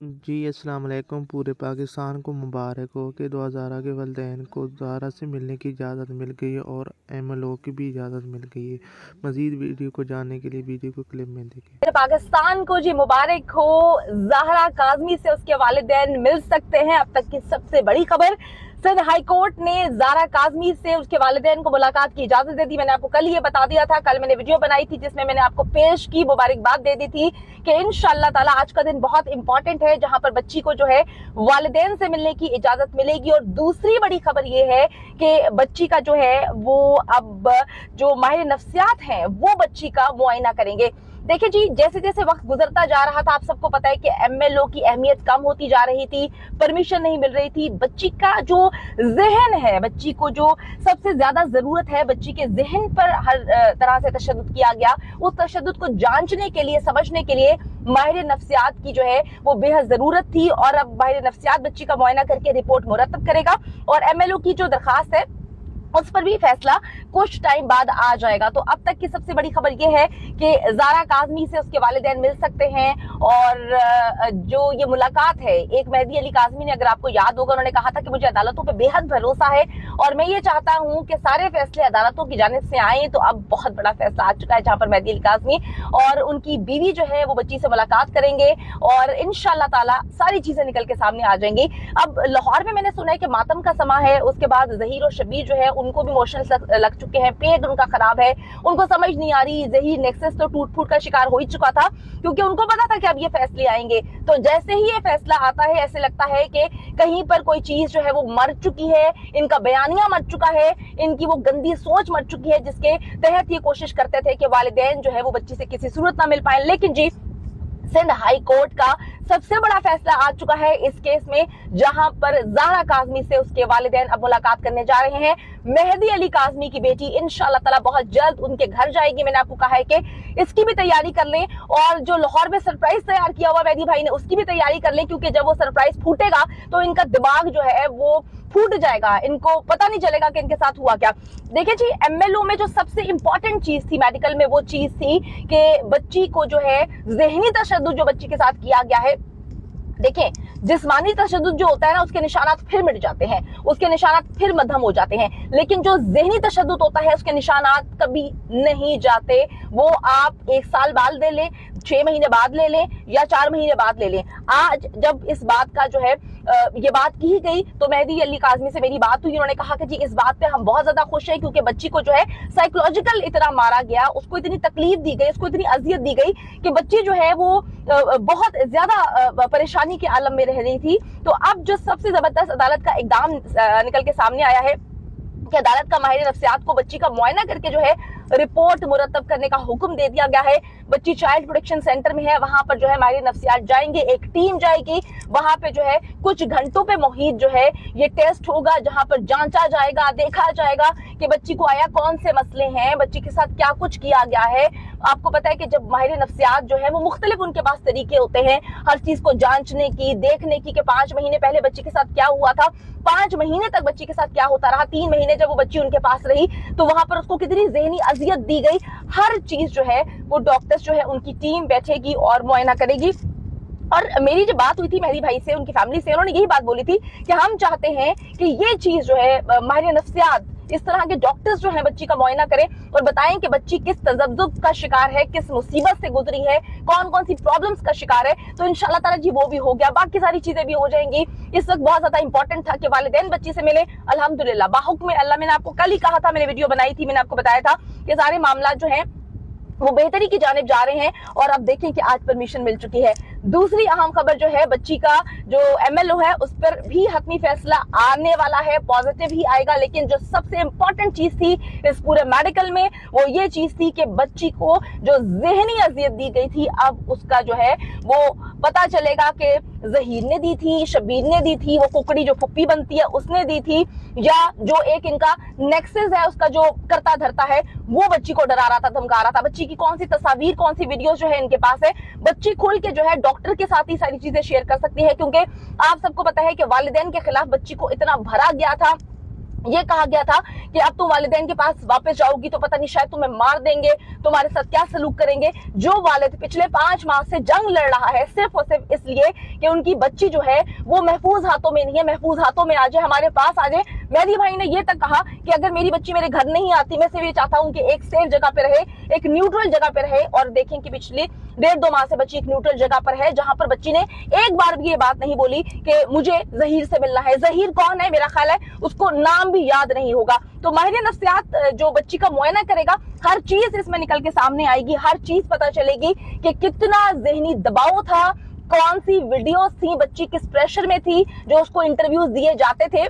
जी अस्सलाम वालेकुम। पूरे पाकिस्तान को मुबारक हो कि 2000 के वालिदैन को ज़ारा से मिलने की इजाज़त मिल गई है और एमएलओ की भी इजाज़त मिल गई है। मज़ीद वीडियो को जानने के लिए वीडियो को क्लिप में देखें। पाकिस्तान को जी मुबारक हो, ज़हरा काज़मी से उसके वालिदैन मिल सकते हैं। अब तक की सबसे बड़ी खबर, सिंध हाई कोर्ट ने ज़हरा काज़मी से उसके वालिदैन को मुलाकात की इजाजत दे दी। मैंने आपको कल ये बता दिया था, कल मैंने वीडियो बनाई थी जिसमें मैंने आपको पेश की मुबारकबाद दे दी थी कि इंशाअल्लाह ताला आज का दिन बहुत इंपॉर्टेंट है जहां पर बच्ची को जो है वालिदैन से मिलने की इजाजत मिलेगी। और दूसरी बड़ी खबर ये है कि बच्ची का जो है वो अब जो माहिर नफ्सियात हैं वो बच्ची का मुआयना करेंगे। देखिए जी, जैसे जैसे वक्त गुजरता जा रहा था, आप सबको पता है कि एमएलओ की अहमियत कम होती जा रही थी, परमिशन नहीं मिल रही थी। बच्ची का जो जहन है, बच्ची को जो सबसे ज्यादा जरूरत है, बच्ची के जहन पर हर तरह से तशद्दुद किया गया। उस तशद्दुद को जांचने के लिए, समझने के लिए माहिर नफ्सियात की जो है वो बेहद जरूरत थी। और अब माहिर नफ्सियात बच्ची का मुआयना करके रिपोर्ट मुरतब करेगा और एमएलओ की जो दरखास्त है उस पर भी फैसला कुछ टाइम बाद आ जाएगा। तो अब तक की सबसे बड़ी खबर यह है कि ज़हरा काज़मी से उसके वालिदैन मिल सकते हैं। और जो ये मुलाकात है, एक मेहदी अली काज़मी ने, अगर आपको याद होगा, उन्होंने कहा था कि मुझे अदालतों पे बेहद भरोसा है और मैं ये चाहता हूं कि सारे फैसले अदालतों की जानिब से आए। तो अब बहुत बड़ा फैसला आ चुका है जहां पर मेहदी अली काज़मी और उनकी बीवी जो है वो बच्ची से मुलाकात करेंगे और इंशाअल्लाह ताला सारी चीजें निकल के सामने आ जाएंगी। अब लाहौर में मैंने सुना है कि मातम का समा है, उसके बाद ज़हीर और शबीर जो है उनको भी मोशन लग चुके हैं, पेट उनका खराब है, उनको समझ नहीं आ रही। ज़हीर नेक्सस तो टूट फूट का शिकार हो ही चुका था क्योंकि उनको पता था कि अब ये फैसले आएंगे। तो जैसे ही ये फैसला आता है, ऐसे लगता है कि कहीं पर कोई चीज जो है वो मर चुकी है, इनका बयानिया मर चुका है, इनकी वो गंदी सोच मर चुकी है जिसके तहत ये कोशिश करते थे कि वालिदैन जो है वो बच्ची से किसी सूरत ना मिल पाए। लेकिन जी, सिंध हाई कोर्ट का सबसे बड़ा फैसला आ चुका है इस केस में, जहां पर ज़हरा काज़मी से उसके वालिदैन अब मुलाकात करने जा रहे हैं। मेहदी अली काज़मी की बेटी इंशाअल्लाह ताला बहुत जल्द उनके घर जाएगी। मैंने आपको कहा है कि इसकी भी तैयारी कर लें और जो लाहौर में सरप्राइज तैयार किया हुआ मेहदी भाई ने उसकी भी तैयारी कर लें, क्योंकि जब वो सरप्राइज फूटेगा तो इनका दिमाग जो है वो फूट जाएगा, इनको पता नहीं चलेगा कि इनके साथ हुआ क्या। देखिए जी, एमएलओ में जो सबसे इंपॉर्टेंट चीज थी मेडिकल में, वो चीज थी कि बच्ची को जो है ज़हनी तशद्दुद जो बच्ची के साथ किया गया है, देखें, जिस्मानी तशद्दुद जो होता है ना, उसके निशानात फिर मिट जाते हैं, उसके निशानात फिर मध्यम हो जाते हैं, लेकिन जो ज़हनी तशद्दुद होता है उसके निशानात कभी नहीं जाते। वो आप 1 साल बाद ले लें, 6 महीने बाद ले लें या 4 महीने बाद ले लें। आज जब इस बात का जो है ये बात की गई तो मेहदी अली काज़मी से मेरी बात हुई, उन्होंने कहा कि जी इस बात पे हम बहुत ज्यादा खुश हैं क्योंकि बच्ची को जो है साइकोलॉजिकल इतना मारा गया, उसको इतनी तकलीफ दी गई, उसको इतनी अजियत दी गई कि बच्ची जो है वो बहुत ज्यादा परेशानी के आलम में रह रही थी। तो अब जो सबसे जबरदस्त अदालत का इकदाम निकल के सामने आया है कि अदालत का माहिर नफ्सियात को बच्ची का मुआयना करके जो है रिपोर्ट मुरतब करने का हुक्म दे दिया गया है। बच्ची चाइल्ड प्रोटेक्शन सेंटर में है, वहां पर जो है माहिर नफ्सियात जाएंगे, एक टीम जाएगी, वहां पे जो है कुछ घंटों पे मुहित जो है ये टेस्ट होगा, जहां पर जांचा जाएगा, देखा जाएगा कि बच्ची को आया कौन से मसले हैं, बच्ची के साथ क्या कुछ किया गया है। आपको पता है कि जब माहिर नफ्सियात जो है वो मुख्तलिफ उनके पास तरीके होते हैं हर चीज को जांचने की, देखने की कि 5 महीने पहले बच्ची के साथ क्या हुआ था, 5 महीने तक बच्ची के साथ क्या होता रहा, 3 महीने जब वो बच्ची उनके पास रही तो वहां पर उसको कितनी ज़हनी अजियत दी गई। हर चीज जो है वो डॉक्टर्स जो है उनकी टीम बैठेगी और मुआयना करेगी। और मेरी जो बात हुई थी मेहदी भाई से, उनकी फैमिली से, उन्होंने यही बात बोली थी कि हम चाहते हैं कि ये चीज जो है माहिर नफ्सियात, इस तरह के डॉक्टर्स जो है बच्ची का मुआयना करें और बताएं कि बच्ची किस तजब्जुब का शिकार है, किस मुसीबत से गुजरी है, कौन कौन सी प्रॉब्लम्स का शिकार है। तो इंशाल्लाह ताला जी वो भी हो गया, बाकी सारी चीजें भी हो जाएंगी। इस वक्त बहुत ज्यादा इंपॉर्टेंट था कि वालिदैन बच्ची से मिले। अल्हम्दुलिल्लाह, बाहुक्म अल्लाह, मैंने आपको कल ही कहा था, मैंने वीडियो बनाई थी, मैंने आपको बताया था कि सारे मामला जो है वो बेहतरी की जानिब जा रहे हैं और अब देखें कि आज परमिशन मिल चुकी है। दूसरी अहम खबर जो है, बच्ची का जो एमएलओ है उस पर भी हतमी फैसला आने वाला है, पॉजिटिव ही आएगा। लेकिन जो सबसे इंपॉर्टेंट चीज थी इस पूरे मेडिकल में वो ये चीज थी कि बच्ची को जो ज़हनी अजियत दी गई थी, अब उसका जो है वो पता चलेगा कि ज़हीर ने दी थी, शबीर ने दी थी, वो कुकड़ी जो फुप्पी बनती है उसने दी थी, या जो एक इनका नेक्सस है उसका जो करता धरता है वो बच्ची को डरा रहा था, धमका रहा था। बच्ची की कौन सी तस्वीर, कौन सी वीडियो जो है इनके पास है, बच्ची खुल के जो है डॉक्टर के साथ ही सारी चीजें शेयर कर सकती है, क्योंकि आप सबको पता है कि वालिदैन के खिलाफ बच्ची को इतना भरा गया था ये कहा गया था कि अब तुम वालिदैन के पास वापस जाओगी तो पता नहीं शायद तुम्हें मार देंगे, तुम्हारे साथ क्या सलूक करेंगे। जो वालिद पिछले 5 माह से जंग लड़ रहा है सिर्फ और सिर्फ इसलिए कि उनकी बच्ची जो है वो महफूज हाथों में नहीं है, महफूज हाथों में आ जाए, हमारे पास आ जाए। मेहदी भाई ने ये तक कहा कि अगर मेरी बच्ची मेरे घर नहीं आती, मैं सिर्फ ये चाहता हूँ कि एक सेफ जगह पे रहे, एक न्यूट्रल जगह पे रहे। और देखें कि पिछली 1.5-2 माह से बच्ची एक न्यूट्रल जगह पर है, जहां पर बच्ची ने एक बार भी ये बात नहीं बोली कि मुझे जहीर से मिलना है। जहीर कौन है? मेरा ख्याल है उसको नाम भी याद नहीं होगा। तो माहिर नफ्सियात जो बच्ची का मुआयना करेगा, हर चीज इसमें निकल के सामने आएगी, हर चीज पता चलेगी कि कितना जहनी दबाव था, कौन सी वीडियोस थी, बच्ची किस प्रेशर में थी, जो उसको इंटरव्यूज दिए जाते थे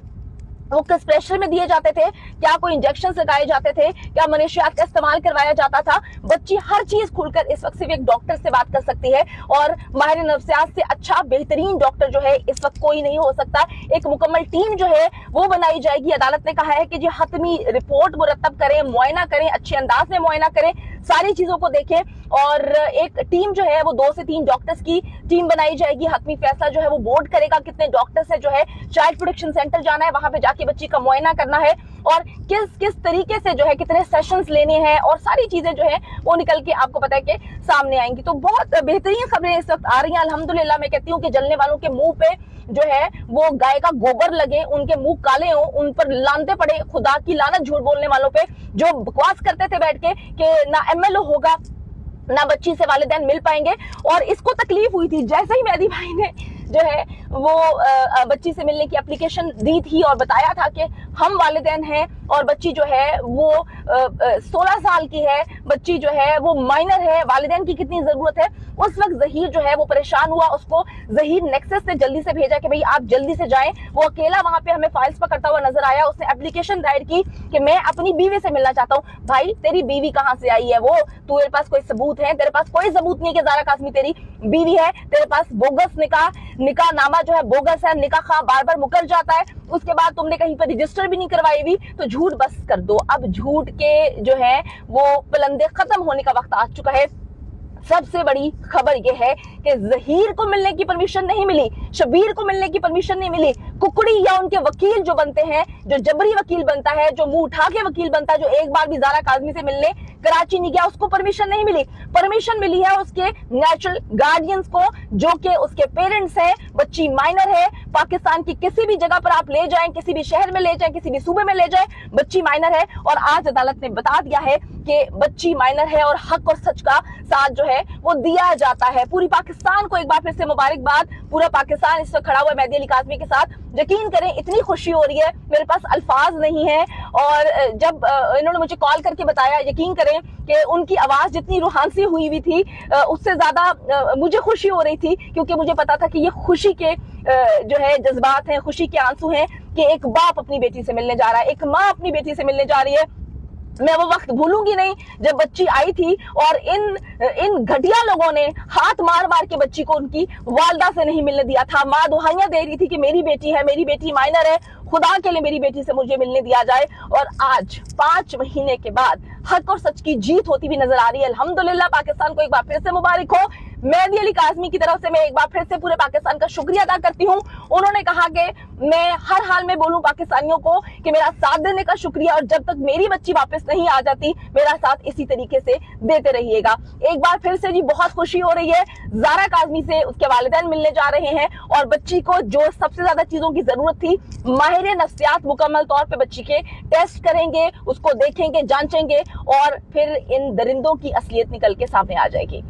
वो किस प्रेशर में दिए जाते थे, क्या कोई इंजेक्शन लगाए जाते थे, क्या मनशियात का इस्तेमाल करवाया जाता था। बच्ची हर चीज खुलकर इस वक्त सिर्फ एक डॉक्टर से बात कर सकती है, और माहिर नफ्सियात से अच्छा बेहतरीन डॉक्टर जो है इस वक्त कोई नहीं हो सकता। एक मुकम्मल टीम जो है वो बनाई जाएगी। अदालत ने कहा है कि जो हतमी रिपोर्ट मुरतब करें, मुआयना करें, अच्छे अंदाज में मुआयना करें, सारी चीजों को देखें, और एक टीम जो है वो 2 से 3 डॉक्टर्स की टीम बनाई जाएगी। हतमी फैसला जो है वो बोर्ड करेगा, कितने डॉक्टर से जो है चाइल्ड प्रोटेक्शन सेंटर जाना है, वहां पे जाके बच्ची का मुआयना करना है, और किस किस तरीके से जो है कितने सेशंस लेने हैं, और सारी चीजें जो है वो निकल के आपको पता है कि सामने आएंगी। तो बहुत बेहतरीन खबरें इस वक्त आ रही हैं अल्हम्दुलिल्लाह। मैं कहती हूँ कि जलने वालों के मुंह पे जो है वो गाय का गोबर लगे, उनके मुंह काले हो, उन पर लानते पड़े, खुदा की लानत झूठ बोलने वालों पे जो बकवास करते थे बैठ के कि ना MLO होगा, ना बच्ची से वालिदैन मिल पाएंगे। और इसको तकलीफ हुई थी जैसे ही मेहदी भाई ने जो है वो बच्ची से मिलने की एप्लीकेशन दी थी और बताया था कि हम वालिदैन हैं और बच्ची जो है वो 16 साल की है, बच्ची जो है वो माइनर है, वालिदैन की कितनी जरूरत है। उस वक्त जहीर जो है वो परेशान हुआ, उसको जहीर नेक्सस से जल्दी से भेजा कि भाई आप जल्दी से जाएं। वो अकेला वहां पे हमें फाइल्स पकड़ता हुआ नजर आया। उसने एप्लीकेशन दायर की कि मैं अपनी बीवी से मिलना चाहता हूँ। भाई तेरी बीवी कहाँ से आई है? वो तेरे पास कोई सबूत है? तेरे पास कोई सबूत नहीं है कि ज़ारा काज़मी तेरी बीवी है। तेरे पास बोगस निकाह नामा जो है बोगस है, निकाह खा बार बार मुकर जाता है, उसके बाद तुमने कहीं पर रजिस्टर भी नहीं करवाई हुई, तो झूठ बस कर दो। अब झूठ के जो है वो पलंदे खत्म होने का वक्त आ चुका है। सबसे बड़ी खबर यह है कि जहीर को मिलने की परमिशन नहीं मिली, शबीर को मिलने की परमिशन नहीं मिली। कुकड़ी या उनके वकील जो बनते हैं, जो जबरी वकील बनता है, जो मुंह उठा के वकील बनता है, जो एक बार भी ज़ारा काज़मी से मिलने कराची नहीं गया, उसको परमिशन नहीं मिली। परमिशन मिली है उसके नेचुरल गार्डियंस को, जो कि उसके पेरेंट्स हैं। बच्ची माइनर है, पाकिस्तान की किसी भी जगह पर आप ले जाएं, किसी भी शहर में ले जाएं, किसी भी सूबे में ले जाएं, बच्ची माइनर है। और आज अदालत ने बता दिया है कि बच्ची माइनर है और हक और सच का साथ जो है वो दिया जाता है। पूरी पाकिस्तान को एक बार फिर से मुबारकबाद। पूरा पाकिस्तान इस वक्त खड़ा हुआ है मेहदी अली काज़मी के साथ। यकीन करें इतनी खुशी हो रही है, मेरे पास अल्फाज नहीं है। और जब इन्होंने मुझे कॉल करके बताया, यकीन करें कि उनकी आवाज जितनी रूहानी हुई हुई थी उससे ज्यादा मुझे खुशी हो रही थी, क्योंकि मुझे पता था कि ये खुशी के जो है जज्बात हैं, खुशी के आंसू हैं कि एक बाप अपनी बेटी से मिलने जा रहा है, एक माँ अपनी बेटी से मिलने जा रही है। मैं वो वक्त भूलूंगी नहीं जब बच्ची आई थी और इन घटिया लोगों ने हाथ मार मार के बच्ची को उनकी वालदा से नहीं मिलने दिया था। माँ दुहाइयां दे रही थी कि मेरी बेटी है, मेरी बेटी माइनर है, खुदा के लिए मेरी बेटी से मुझे मिलने दिया जाए। और आज 5 महीने के बाद हक और सच की जीत होती भी नजर आ रही है। अल्हम्दुलिल्लाह, पाकिस्तान को एक बार फिर से मुबारक हो। मेहदी अली काज़मी की तरफ से मैं एक बार फिर से पूरे पाकिस्तान का शुक्रिया अदा करती हूँ। उन्होंने कहा कि मैं हर हाल में बोलूं पाकिस्तानियों को कि मेरा साथ देने का शुक्रिया, और जब तक मेरी बच्ची वापस नहीं आ जाती मेरा साथ इसी तरीके से देते रहिएगा। एक बार फिर से जी बहुत खुशी हो रही है। ज़ारा काज़मी से उसके वालिदैन मिलने जा रहे हैं और बच्ची को जो सबसे ज्यादा चीजों की जरूरत थी, माहिर नफ्सियात मुकम्मल तौर पे बच्ची के टेस्ट करेंगे, उसको देखेंगे, जांचेंगे और फिर इन दरिंदों की असलियत निकल के सामने आ जाएगी।